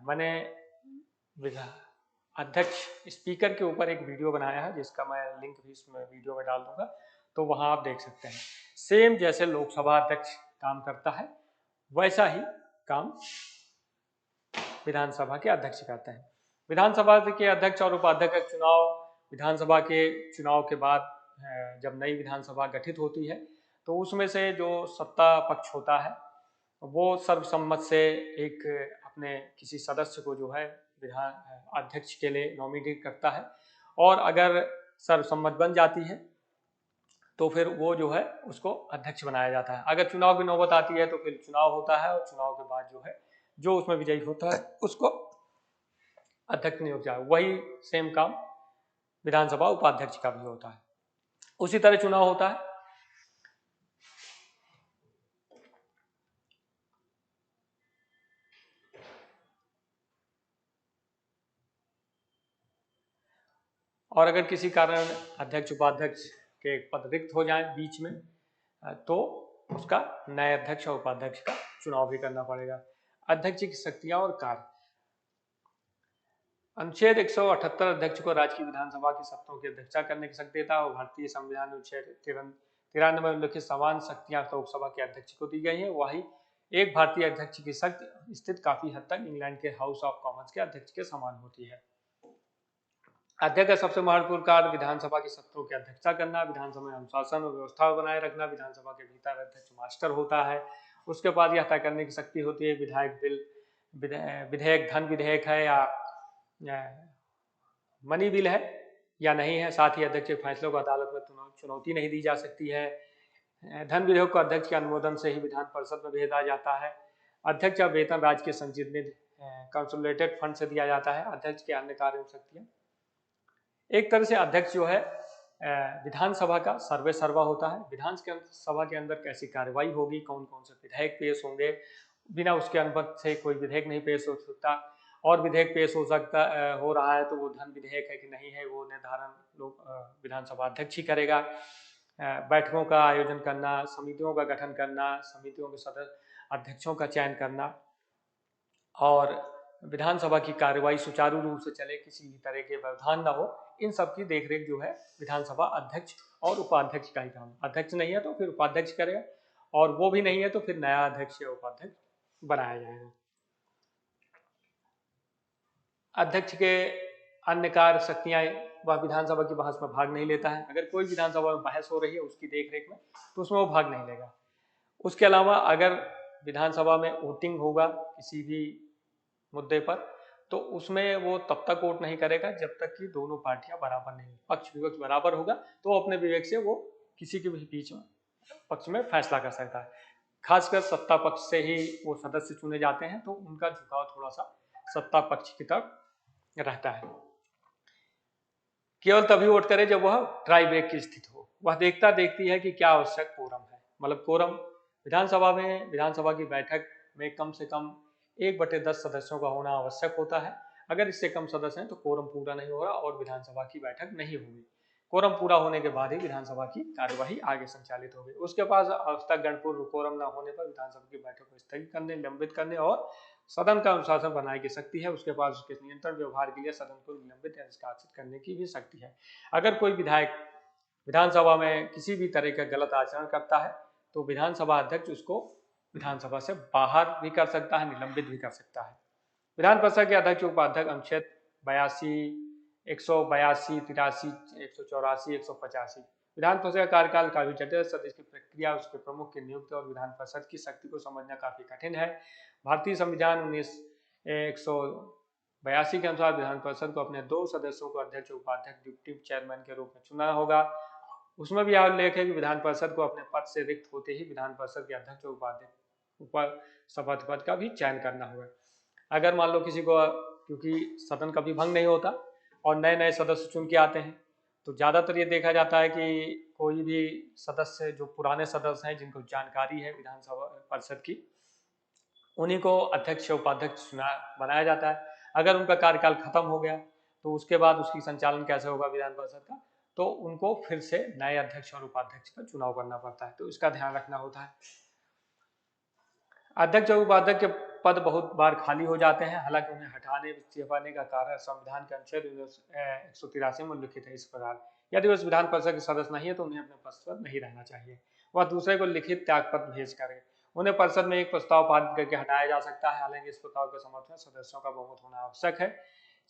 मैंने अध्यक्ष स्पीकर के ऊपर एक वीडियो बनाया है जिसका मैं लिंक भी इसमें वीडियो में डाल दूंगा, तो वहां आप देख सकते हैं। सेम जैसे लोकसभा अध्यक्ष काम करता है वैसा ही काम विधानसभा के अध्यक्ष करते हैं। विधानसभा के अध्यक्ष और उपाध्यक्ष का चुनाव विधानसभा के चुनाव के बाद जब नई विधानसभा गठित होती है तो उसमें से जो सत्ता पक्ष होता है वो सर्वसम्मत से एक अपने किसी सदस्य को जो है विधान अध्यक्ष के लिए नॉमिनेट करता है और अगर सर्वसम्मत बन जाती है तो फिर वो जो है उसको अध्यक्ष बनाया जाता है। अगर चुनाव की नौबत आती है तो फिर चुनाव होता है और चुनाव के बाद जो है जो उसमें विजयी होता है उसको अध्यक्ष नियुक्त किया। वही सेम काम विधानसभा उपाध्यक्ष का भी होता है, उसी तरह चुनाव होता है। और अगर किसी कारण अध्यक्ष उपाध्यक्ष के पद रिक्त हो जाए बीच में तो उसका नए अध्यक्ष और उपाध्यक्ष का चुनाव भी करना पड़ेगा। अध्यक्ष की शक्तियां और कार्य। अनुच्छेद 178 अध्यक्ष को राज्य की विधानसभा के सत्रों की अध्यक्षता करने की शक्ति देता है और भारतीय संविधान अनुच्छेद 93 में उल्लिखित समान शक्तियां लोकसभा के अध्यक्ष को दी गई है। वही एक भारतीय अध्यक्ष की शक्ति स्थित काफी हद तक इंग्लैंड के हाउस ऑफ कॉमन्स के अध्यक्ष के समान होती है। अध्यक्ष का सबसे महत्वपूर्ण कार्य विधानसभा के सत्रों की अध्यक्षता करना, विधानसभा में अनुशासन और व्यवस्था बनाए रखना। विधानसभा के भीतर अध्यक्ष मास्टर होता है। उसके बाद यह तय करने की शक्ति होती है विधेयक धन विधेयक है या मनी बिल है या नहीं है। साथ ही अध्यक्ष के फैसलों को अदालत में चुनौती नहीं दी जा सकती है। धन विधेयक को अध्यक्ष के अनुमोदन से ही विधान परिषद में भेजा जाता है। अध्यक्ष का वेतन राज्य के संचित कंसोलिडेटेड फंड से दिया जाता है। अध्यक्ष के अन्य कार्य शक्तियां, एक तरह से अध्यक्ष जो है विधानसभा का सर्वे सर्वा होता है। विधानसभा के अंदर कैसी कार्रवाई होगी, कौन कौन से विधेयक पेश होंगे, बिना उसके अनुमति से कोई विधेयक नहीं पेश हो सकता। और विधेयक पेश हो रहा है तो वो धन विधेयक है कि नहीं है, वो निर्धारण लोग विधानसभा अध्यक्ष ही करेगा। बैठकों का आयोजन करना, समितियों का गठन करना, समितियों के सदस्य अध्यक्षों का चयन करना और विधानसभा की कार्यवाही सुचारू रूप से चले, किसी भी तरह के व्यवधान न हो, इन सब की देखरेख जो है विधानसभा अध्यक्ष और उपाध्यक्ष का ही काम। अध्यक्ष नहीं है तो फिर उपाध्यक्ष करेगा, और वो भी नहीं है तो फिर नया अध्यक्ष या उपाध्यक्ष बनाया जाएगा। अध्यक्ष के अन्य कार्य शक्तियां, वह विधानसभा की बहस में भाग नहीं लेता है। अगर कोई विधानसभा में बहस हो रही है उसकी देखरेख में, तो उसमें वो भाग नहीं लेगा। उसके अलावा अगर विधानसभा में वोटिंग होगा किसी भी मुद्दे पर, तो उसमें वो तब तक वोट नहीं करेगा जब तक कि दोनों पार्टियां बराबर नहीं, पक्ष विपक्ष बराबर होगा तो अपने विवेक से वो किसी के भी बीच में पक्ष में फैसला कर सकता है। खासकर सत्ता पक्ष से ही वो सदस्य चुने जाते हैं, तो उनका झुकाव थोड़ा सा सत्ता पक्ष की तरफ रहता है। केवल तभी वोट करे जब वह ट्राई ब्रेक की स्थिति हो। वह देखती है कि क्या आवश्यक कोरम है, मतलब कोरम विधानसभा की बैठक में कम से कम 1/10 सदस्यों का होना आवश्यक होता है। अगर इससे कम सदस्य हैं तो कोरम पूरा नहीं होगा और विधानसभा की बैठक नहीं होगी। कोरम पूरा होने के बाद ही विधानसभा की कार्यवाही आगे संचालित होगी। उसके पास आवश्यक गणपूर्व कोरम न होने पर विधानसभा की बैठक को स्थगित करने, लंबित करने और सदन का अनुशासन बनाने की शक्ति है। उसके पास उसके नियंत्रण व्यवहार के लिए सदन को निलंबित या निष्कासित करने की भी शक्ति है। अगर कोई विधायक विधानसभा में किसी भी तरह का गलत आचरण करता है तो विधानसभा अध्यक्ष उसको विधानसभा से बाहर भी कर सकता है, निलंबित भी कर सकता है। विधान परिषद के अध्यक्ष उपाध्यक्ष अनुच्छेद 82, 182, 83, 184, 185। विधान परिषद का कार्यकाल काफी जटिल, सदस्य की प्रक्रिया, उसके प्रमुख की नियुक्ति और विधान परिषद की शक्ति को समझना काफी कठिन है। भारतीय संविधान 182 के अनुसार विधान परिषद को अपने 2 सदस्यों को अध्यक्ष उपाध्यक्ष डिप्टी चेयरमैन के रूप में चुनना होगा। उसमें भी यह उल्लेख है कि विधान परिषद को अपने पद से रिक्त होते ही विधान परिषद के अध्यक्ष और उपाध्यक्ष सभापति का भी चयन करना होगा। अगर मान लो किसी को, क्योंकि सदन कभी भंग नहीं होता और नए नए सदस्य चुन के आते हैं, तो ज़्यादातर ये देखा जाता है कि कोई भी सदस्य जो पुराने सदस्य हैं जिनको जानकारी है विधानसभा परिषद की, उन्हीं को अध्यक्ष उपाध्यक्ष बनाया जाता है। अगर उनका कार्यकाल खत्म हो गया तो उसके बाद उसकी संचालन कैसे होगा विधान परिषद का, तो उनको फिर से नए अध्यक्ष और उपाध्यक्ष का चुनाव करना पड़ता है, तो इसका ध्यान रखना होता है। अध्यक्ष और उपाध्यक्ष के पद बहुत बार खाली हो जाते हैं, हालांकि उन्हें हटाने इस्तीफाने का कारण संविधान के अनुच्छेद 183 में उल्लिखित है इस प्रकार, यदि उस विधान परिषद के सदस्य नहीं है तो उन्हें अपने पद पर नहीं रहना चाहिए, वह दूसरे को लिखित त्यागपत्र भेज कर उन्हें परिषद में एक प्रस्ताव पारित करके हटाया जा सकता है। हालांकि इस प्रस्ताव के समर्थन सदस्यों का बहुमत होना आवश्यक है।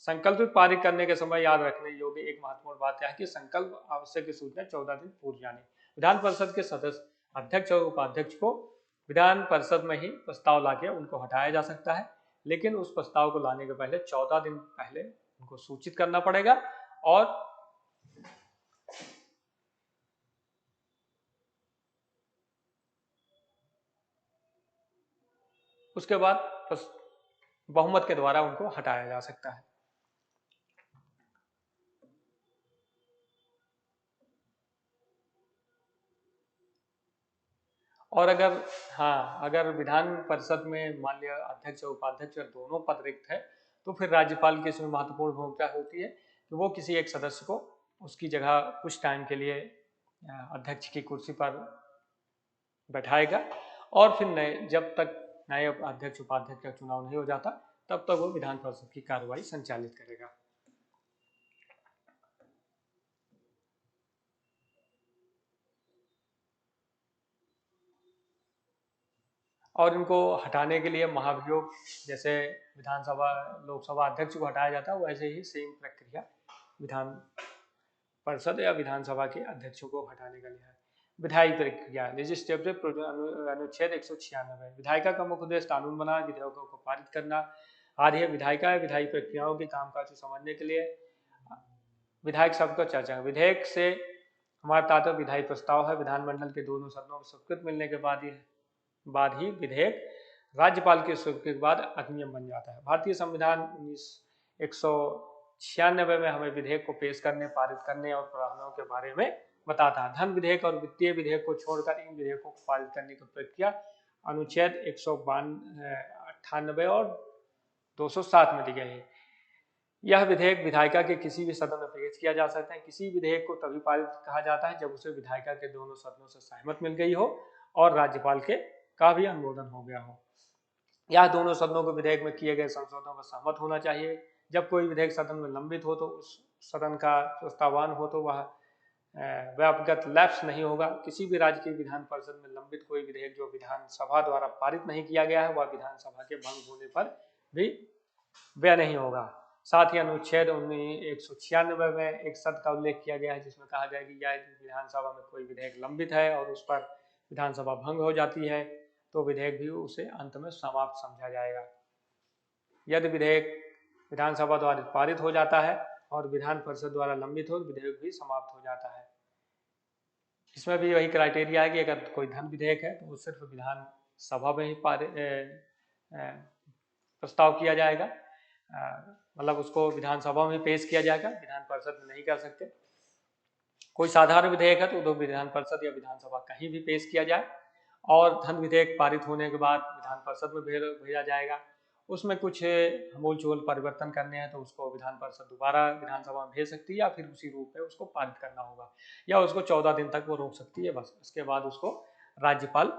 संकल्प पारित करने के समय याद रखने योग्य एक महत्वपूर्ण बात यह है कि संकल्प आवश्यक की सूचना 14 दिन पूर्व जानी। विधान परिषद के सदस्य अध्यक्ष और उपाध्यक्ष को विधान परिषद में ही प्रस्ताव लाके उनको हटाया जा सकता है, लेकिन उस प्रस्ताव को लाने के पहले 14 दिन पहले उनको सूचित करना पड़ेगा और उसके बाद बहुमत के द्वारा उनको हटाया जा सकता है। और अगर विधान परिषद में मान लिया अध्यक्ष और उपाध्यक्ष दोनों पद रिक्त है, तो फिर राज्यपाल की इसमें महत्वपूर्ण भूमिका होती है कि वो किसी एक सदस्य को उसकी जगह कुछ टाइम के लिए अध्यक्ष की कुर्सी पर बैठाएगा और फिर जब तक नए अध्यक्ष उपाध्यक्ष का चुनाव नहीं हो जाता तब तक वो विधान परिषद की कार्रवाई संचालित करेगा। और इनको हटाने के लिए महाभियोग, जैसे विधानसभा लोकसभा अध्यक्ष को हटाया जाता है, वैसे ही सेम प्रक्रिया विधान परिषद या विधानसभा के अध्यक्षों को हटाने का लिया है। विधायी प्रक्रिया लेजिस्लेटिव अनुच्छेद 196। विधायिका का मुख्य उद्देश्य कानून बनाना, विधेयकों को पारित करना आदि है। विधायिका है विधायी प्रक्रियाओं के कामकाज को समझने के लिए विधायक शब्द को चर्चा। विधेयक से हमारा तात्पर्य विधायी प्रस्ताव है। विधानमंडल के दोनों सदनों में स्वीकृति मिलने के बाद ही विधेयक राज्यपाल की स्वीकृति के बाद अधिनियम बन जाता है। भारतीय संविधान 196 में हमें विधेयक को पेश करने, पारित करने और प्रावधानों के बारे में बताता है। धन विधेयक और वित्तीय विधेयक को छोड़कर इन विधेयकों को पारित करने की प्रक्रिया अनुच्छेद 198 और 207 में दी गई है। यह विधेयक विधायिका के किसी भी सदन में पेश किया जा सकता है। किसी विधेयक को तभी पारित कहा जाता है जब उसे विधायिका के दोनों सदनों से सहमत मिल गई हो और राज्यपाल के का भी अनुमोदन हो गया हो। यह दोनों सदनों को विधेयक में किए गए संशोधनों पर सहमत होना चाहिए। जब कोई विधेयक सदन में लंबित हो तो उस सदन का प्रस्तावान हो तो वह व्यापगत लैप्स नहीं होगा। किसी भी राज्य की विधान परिषद में लंबित कोई विधेयक जो विधानसभा द्वारा पारित नहीं किया गया है वह विधानसभा के भंग होने पर भी व्यय नहीं होगा। साथ ही अनुच्छेद 196 में एक शब्द का उल्लेख किया गया है जिसमें कहा गया कि यदि विधानसभा में कोई विधेयक लंबित है और उस पर विधानसभा भंग हो जाती है तो विधेयक भी उसे अंत में समाप्त समझा जाएगा। यदि विधेयक विधानसभा द्वारा पारित हो जाता है और विधान परिषद द्वारा लंबित हो विधेयक भी समाप्त हो जाता है। इसमें भी वही क्राइटेरिया है कि अगर कोई धन विधेयक है तो वो सिर्फ विधानसभा में ही प्रस्ताव किया जाएगा, मतलब उसको विधानसभा में पेश किया जाएगा, विधान परिषद में नहीं कर सकते। कोई साधारण विधेयक है तो विधान परिषद या विधानसभा कहीं भी पेश किया जाए और धन विधेयक पारित होने के बाद विधान परिषद में भेजा जाएगा। उसमें कुछ मूल चूल परिवर्तन करने हैं तो उसको विधान परिषद दोबारा विधानसभा में भेज सकती है या फिर उसी रूप में उसको पारित करना होगा या उसको 14 दिन तक वो रोक सकती है। बस उसके बाद उसको राज्यपाल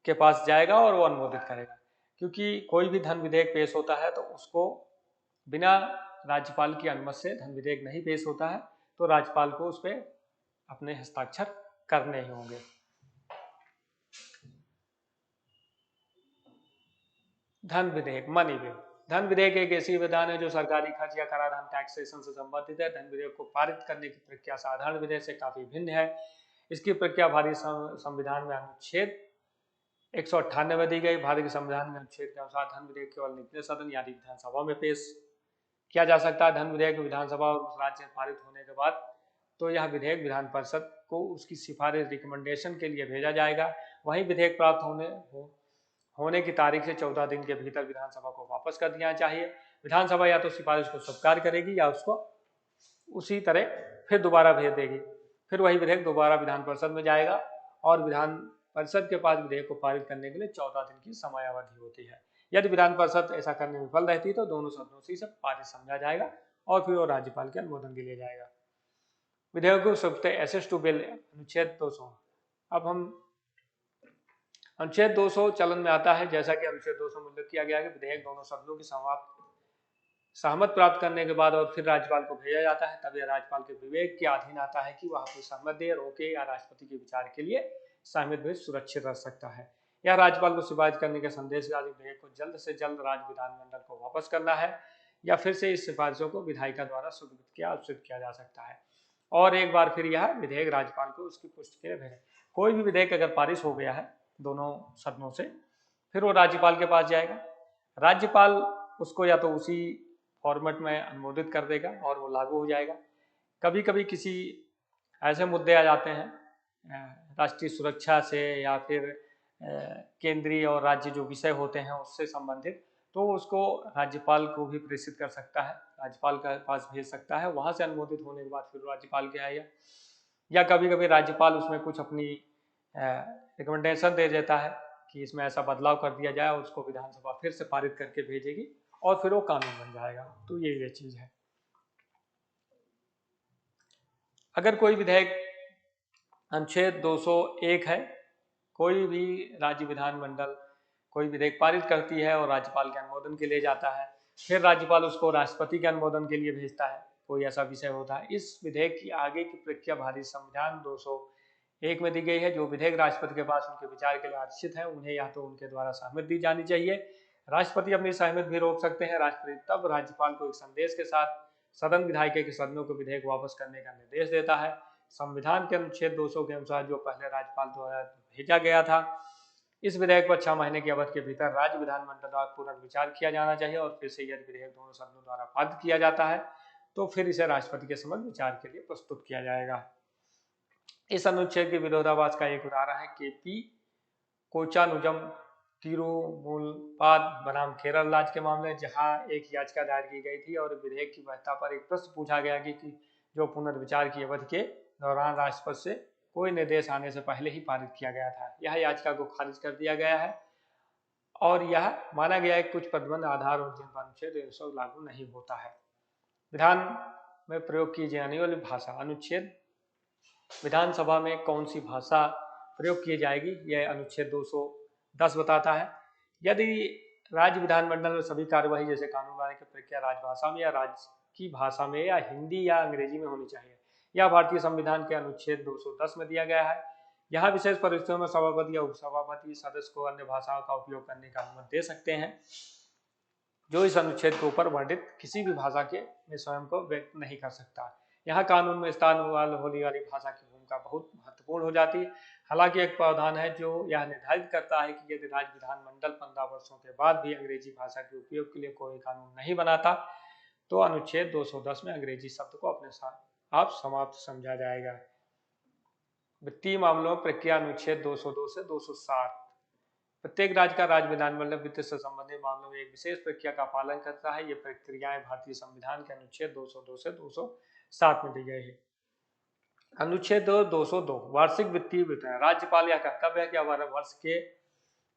के पास जाएगा और वो अनुमोदित करेगा। क्योंकि कोई भी धन विधेयक पेश होता है तो उसको बिना राज्यपाल की अनुमति से धन विधेयक नहीं पेश होता है तो राज्यपाल को उस पर अपने हस्ताक्षर करने ही होंगे। धन विधेयक, मनी बिल। धन विधेयक एक ऐसी विधान है जो सरकारी खर्च या कराधान टैक्सेशन से संबंधित है। धन विधेयक को पारित करने की प्रक्रिया साधारण विधेयक से काफी भिन्न है। इसकी प्रक्रिया भारतीय संविधान में अनुच्छेद 198 दी गई। भारतीय संविधान में अनुच्छेद के अनुसार धन विधेयक केवल निचले सदन यानी विधानसभा में पेश किया जा सकता है। धन विधेयक विधानसभा और राज्य में पारित होने के बाद तो यह विधेयक विधान परिषद को उसकी सिफारिश रिकमेंडेशन के लिए भेजा जाएगा। वहीं विधेयक प्राप्त होने की तारीख से 14 दिन के भीतर विधानसभा को वापस कर दिया चाहिए। विधानसभा या तो सिफारिश को स्वीकार करेगी या उसको उसी तरह फिर दोबारा भेज देगी। फिर वही विधेयक दोबारा विधान परिषद में जाएगा और विधान परिषद के पास विधेयक को पारित करने के लिए 14 दिन की समयावधि होती है। यदि विधान परिषद ऐसा करने में विफल रहती तो दोनों सदनों से इसे पारित समझा जाएगा और फिर वो राज्यपाल के अनुमोदन के लिए जाएगा। विधेयक को एसेस टू बिल अनुच्छेद 200। अब हम अनुच्छेद 200 चलन में आता है। जैसा कि अनुच्छेद 200 में उल्लेख किया गया है कि विधेयक दोनों सदनों की सहमत प्राप्त करने के बाद और फिर राज्यपाल को भेजा जाता है। तब यह राज्यपाल के विवेक के अधीन आता है कि वह अपनी सहमति दे, रोके या राष्ट्रपति के विचार के लिए सहमत भेज सुरक्षित रख सकता है। यह राज्यपाल को सिफारिश करने के संदेश के विधेयक को जल्द से जल्द राज्य विधानमंडल को वापस करना है या फिर से इस सिफारिशों को विधायिका द्वारा स्वीकृत किया जा सकता है और एक बार फिर यह विधेयक राज्यपाल को उसकी पुष्टि के लिए भेजे। कोई भी विधेयक अगर पारित हो गया है दोनों सदनों से फिर वो राज्यपाल के पास जाएगा। राज्यपाल उसको या तो उसी फॉर्मेट में अनुमोदित कर देगा और वो लागू हो जाएगा। कभी कभी किसी ऐसे मुद्दे आ जाते हैं राष्ट्रीय सुरक्षा से या फिर केंद्रीय और राज्य जो विषय होते हैं उससे संबंधित तो उसको राज्यपाल को भी प्रेषित कर सकता है, राज्यपाल के पास भेज सकता है। वहां से अनुमोदित होने के बाद फिर राज्यपाल के आएगा या कभी कभी राज्यपाल उसमें कुछ अपनी रिकमेंडेशन दे देता है कि इसमें ऐसा बदलाव कर दिया जाए, उसको विधानसभा फिर से पारित करके भेजेगी और फिर वो कानून बन जाएगा। तो ये चीज है। अगर कोई विधेयक अनुच्छेद 201 है, कोई भी राज्य विधानमंडल कोई विधेयक पारित करती है और राज्यपाल के अनुमोदन के लिए जाता है, फिर राज्यपाल उसको राष्ट्रपति के अनुमोदन के लिए भेजता है, कोई ऐसा विषय होता है। इस विधेयक की आगे की प्रक्रिया भारतीय संविधान 201 में दी गई है। जो विधेयक राष्ट्रपति के पास उनके विचार के लिए आरक्षित है उन्हें या तो उनके द्वारा सहमति दी जानी चाहिए। राष्ट्रपति अपनी सहमति भी रोक सकते हैं। राष्ट्रपति तब राज्यपाल को एक संदेश के साथ सदन विधायिका के सदनों को विधेयक वापस करने का निर्देश देता है। संविधान के अनुच्छेद 200 के अनुसार जो पहले राज्यपाल द्वारा भेजा गया था, इस विधेयक पर 6 महीने की अवधि के भीतर राज्य विधानमंडल द्वारा पुनर्विचार किया जाना चाहिए और फिर से यदि विधेयक दोनों सदनों द्वारा पारित किया जाता है तो फिर इसे राष्ट्रपति के समक्ष विचार के लिए प्रस्तुत किया जाएगा। इस अनुच्छेद के विरोधाभास का एक उदाहरण है केपी कोचानुजम तिरुमुलपाद बनाम केरल राज्य के मामले, जहां एक याचिका दायर की गई थी और विधेयक की वैधता पर एक प्रश्न पूछा गया कि जो पुनर्विचार की अवधि के दौरान राष्ट्रपति से कोई निर्देश आने से पहले ही पारित किया गया था। यह याचिका को खारिज कर दिया गया है और यह माना गया है कि कुछ प्रतिबंध आधार और जिन पर अनुच्छेद 100 लागू नहीं होता है। विधान में प्रयोग की जाने वाली भाषा, अनुच्छेद विधानसभा में कौन सी भाषा प्रयोग की जाएगी, यह अनुच्छेद 210 बताता है। यदि राज्य विधानमंडल में सभी कार्यवाही जैसे कानून बनाने की प्रक्रिया राजभाषा में या राज्य की भाषा में या हिंदी या अंग्रेजी में होनी चाहिए, यह भारतीय संविधान के अनुच्छेद 210 में दिया गया है। यहाँ विशेष परिस्थितियों में सभापति या उपसभापति सदस्य को अन्य भाषाओं का उपयोग करने का अनुमति दे सकते हैं जो इस अनुच्छेद के ऊपर वर्णित किसी भी भाषा के में स्वयं को व्यक्त नहीं कर सकता। यहाँ कानून में स्थान होने वाली भाषा की भूमिका बहुत महत्वपूर्ण हो जाती है। हालांकि एक प्रावधान है जो यह निर्धारित करता है कि यदि राज्य विधानमंडल 15 वर्षों के बाद भी अंग्रेजी भाषा के उपयोग के लिए कोई कानून नहीं बनाता तो अनुच्छेद 210 में अंग्रेजी शब्द को अपने साथ आप समाप्त समझा जाएगा। वित्तीय मामलों में प्रक्रिया, अनुच्छेद 202 से 207। प्रत्येक राज्य का राज्य विधानमंडल वित्त से संबंधित मामलों में एक विशेष प्रक्रिया का पालन करता है। ये प्रक्रियाएं भारतीय संविधान के अनुच्छेद 202 से 207 में दी गई है। अनुच्छेद 202 वार्षिक वित्तीय विवरण। राज्यपाल यह कर्तव्य है कि हर वर्ष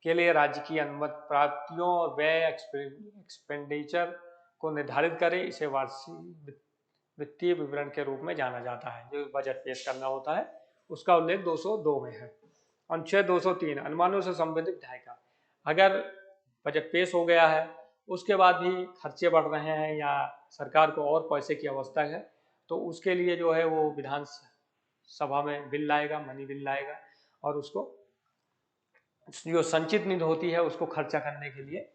के लिए राज्य की अनुमत प्राप्तियों और व्यय एक्सपेंडिचर को निर्धारित करे। इसे वार्षिक वित्तीय विवरण के रूप में जाना जाता है। जो बजट पेश करना होता है उसका उल्लेख 202 में है। अनुच्छेद 203 अनुमानों से संबंधित विधायिका। अगर बजट पेश हो गया है उसके बाद भी खर्चे बढ़ रहे हैं या सरकार को और पैसे की आवश्यकता है तो उसके लिए जो है वो विधान सभा में बिल लाएगा, मनी बिल लाएगा और उसको जो संचित निधि होती है उसको खर्चा करने के लिए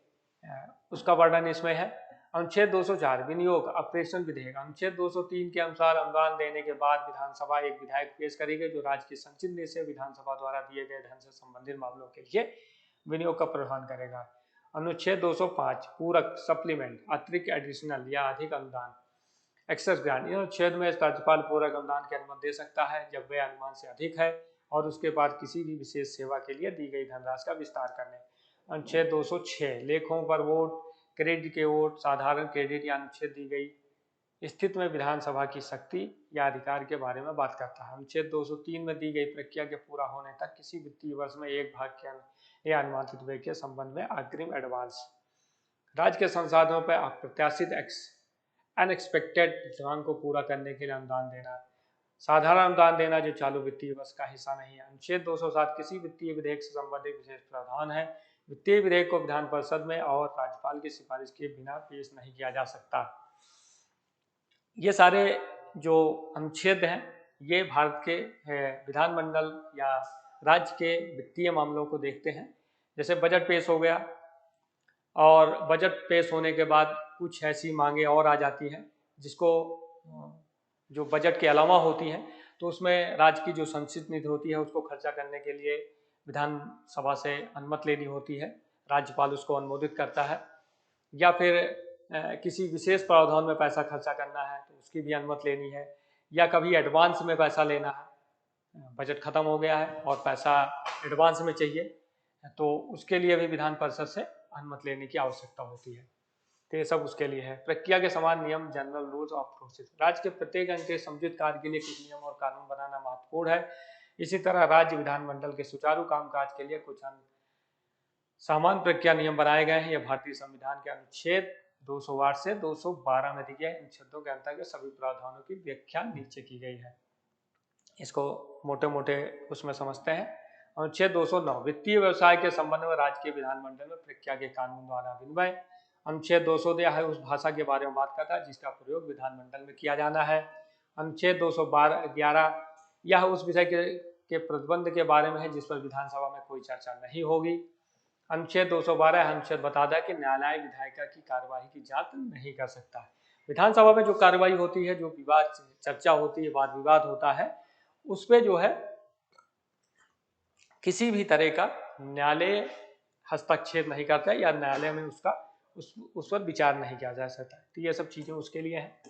उसका वर्णन इसमें है। अनुच्छेद 204 विनियोग ऑपरेशन विधेयक। अनुच्छेद 203 के अनुसार अनुदान देने के बाद विधानसभा एक विधेयक पेश करेगी जो राज्य की संचित निधि से विधानसभा द्वारा दिए गए धन से संबंधित मामलों के लिए विनियोग का प्रावधान करेगा। अनुच्छेद 205 पूरक सप्लीमेंट, अतिरिक्त एडिशनल या अधिक अनुदान, एक्सेस ग्रांट। अनुच्छेद में राज्यपाल पूरक अनुदान की अनुमति दे सकता है जब वह अनुमान से अधिक है और उसके बाद किसी भी विशेष सेवा के लिए दी गई धनराशि का विस्तार करने। अनुच्छेद 206 लेखों पर वोट, क्रेडिट के वोट, साधारण क्रेडिट या अनुच्छेद दी गई स्थिति में विधानसभा की शक्ति या अधिकार के बारे में बात करता है। अनुच्छेद 203 में दी गई प्रक्रिया के पूरा होने तक किसी वित्तीय वर्ष में एक भाग के अनुमानित व्यय के संबंध में अग्रिम एडवांस। राज्य के संसाधनों पर अप्रत्याशित अनएक्सपेक्टेड मांग को पूरा करने के लिए अनुदान देना। साधारण अनुदान देना जो चालू वित्तीय वर्ष का हिस्सा नहीं है। अनुच्छेद 207 किसी वित्तीय विधेयक से संबंधित विशेष प्रावधान है। वित्तीय विधेयक को विधान परिषद में और राज्यपाल की सिफारिश के बिना पेश नहीं किया जा सकता। ये सारे जो अनुच्छेद हैं ये भारत के विधानमंडल या राज्य के वित्तीय मामलों को देखते हैं। जैसे बजट पेश हो गया और बजट पेश होने के बाद कुछ ऐसी मांगे और आ जाती हैं जिसको जो बजट के अलावा होती हैं तो उसमें राज्य की जो संचित निधि होती है उसको खर्चा करने के लिए विधानसभा से अनुमति लेनी होती है। राज्यपाल उसको अनुमोदित करता है। या फिर किसी विशेष प्रावधान में पैसा खर्चा करना है तो उसकी भी अनुमति लेनी है। या कभी एडवांस में पैसा लेना है, बजट खत्म हो गया है और पैसा एडवांस में चाहिए तो उसके लिए भी विधान परिषद से अनुमति लेने की आवश्यकता होती है। तो ये सब उसके लिए है। प्रक्रिया के समान नियम, जनरल रूल्स ऑफ प्रोसेस। राज्य के प्रत्येक अंग के समुचित कार्य के लिए कुछ नियम और कानून बनाना महत्वपूर्ण है। इसी तरह राज्य विधानमंडल के सुचारू कामकाज के लिए कुछ अन्य सामान्य प्रक्रिया नियम बनाए गए हैं। यह भारतीय संविधान के अनुच्छेद 208 से 212 में दिए गए अनुच्छेदों के अंतर्गत सभी प्रावधानों की व्याख्या नीचे की गई है। इसको मोटे मोटे उसमें समझते हैं। अनुच्छेद 209 वित्तीय व्यवसाय के संबंध में राज्य के विधानमंडल में प्रक्रिया के कानून द्वारा विनिमय। अनुच्छेद 202 है उस भाषा के बारे में बात करता है जिसका प्रयोग विधानमंडल में किया जाना है। अनुच्छेद 211 यह उस विषय के प्रतिबंध के बारे में है जिस पर विधानसभा में कोई चर्चा नहीं होगी। अनुच्छेद 212 अनुच्छेद बताता है कि न्यायालय विधायिका की कार्यवाही की जांच नहीं कर सकता है। विधानसभा में जो कार्यवाही होती है, जो विवाद चर्चा होती है, वाद विवाद होता है, उस पर जो है किसी भी तरह का न्यायालय हस्तक्षेप नहीं करता है या न्यायालय में उसका उस पर विचार नहीं किया जा सकता। तो ये सब चीजें उसके लिए हैं।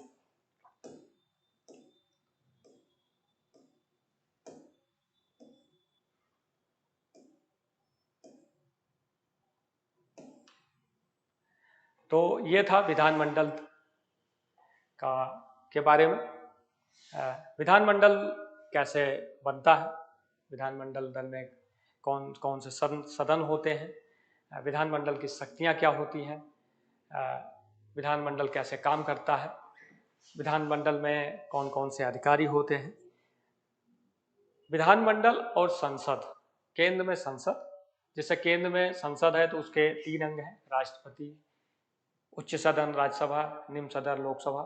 तो ये था विधानमंडल के बारे में। विधानमंडल कैसे बनता है, विधानमंडल दल में कौन कौन से सदन होते हैं, विधानमंडल की शक्तियाँ क्या होती हैं, विधानमंडल कैसे काम करता है, विधानमंडल में कौन कौन से अधिकारी होते हैं। विधानमंडल और संसद, केंद्र में संसद, जैसे केंद्र में संसद है तो उसके 3 अंग हैं, राष्ट्रपति, उच्च सदन राज्यसभा, निम्न सदन लोकसभा,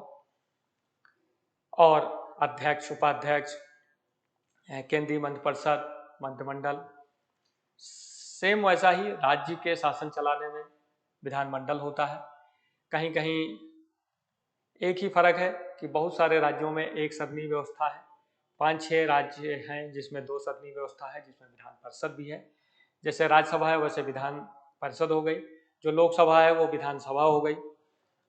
और अध्यक्ष, उपाध्यक्ष, केंद्रीय मंत्रिपरिषद, मंत्रिमंडल। सेम वैसा ही राज्य के शासन चलाने में विधानमंडल होता है। कहीं कहीं एक ही फर्क है कि बहुत सारे राज्यों में एक सदनी व्यवस्था है, 5-6 राज्य हैं जिसमें 2 सदनी व्यवस्था है, जिसमें विधान परिषद भी है। जैसे राज्यसभा है वैसे विधान परिषद हो गई, जो लोकसभा है वो विधानसभा हो गई।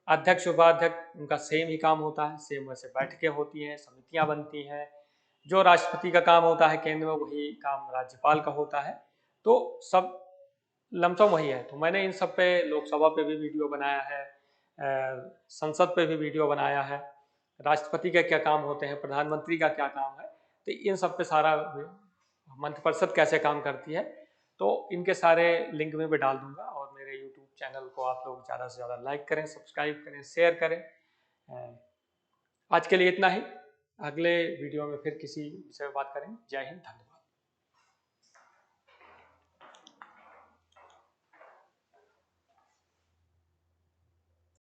अध्यक्ष उपाध्यक्ष उनका सेम ही काम होता है, सेम वैसे बैठकें होती हैं, समितियां बनती हैं। जो राष्ट्रपति का काम होता है केंद्र में वही काम राज्यपाल का होता है, तो सब लमसम वही है। तो मैंने इन सब पे, लोकसभा पे भी वीडियो बनाया है, संसद पे भी वीडियो बनाया है, राष्ट्रपति के क्या काम होते हैं, प्रधानमंत्री का क्या काम है, तो इन सब पे सारा, मंत्रिपरिषद कैसे काम करती है, तो इनके सारे लिंक में भी डाल दूंगा। और मेरे यूट्यूब चैनल को आप लोग ज़्यादा से ज़्यादा लाइक करें, सब्सक्राइब करें, शेयर करें। आज के लिए इतना ही, अगले वीडियो में फिर किसी विषय पर बात करेंगे। जय हिंद, धन्यवाद।